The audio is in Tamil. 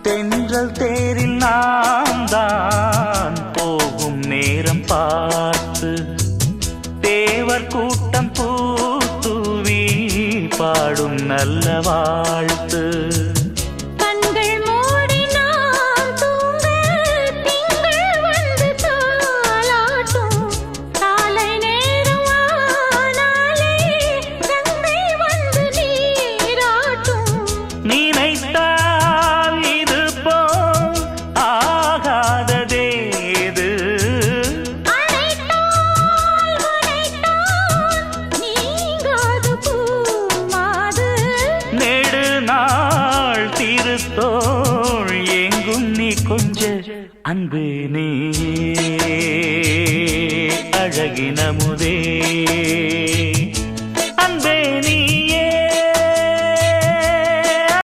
தென்றல் தேரில் நாம் தான் போகும் நேரம் பார்த்து தேவர் கூட்டம் பூத்தூவி பாடும் நல்ல வாழ்த்து. தோள் எங்கும் நீ கொஞ்ச அன்பு நீ அழகின முதே.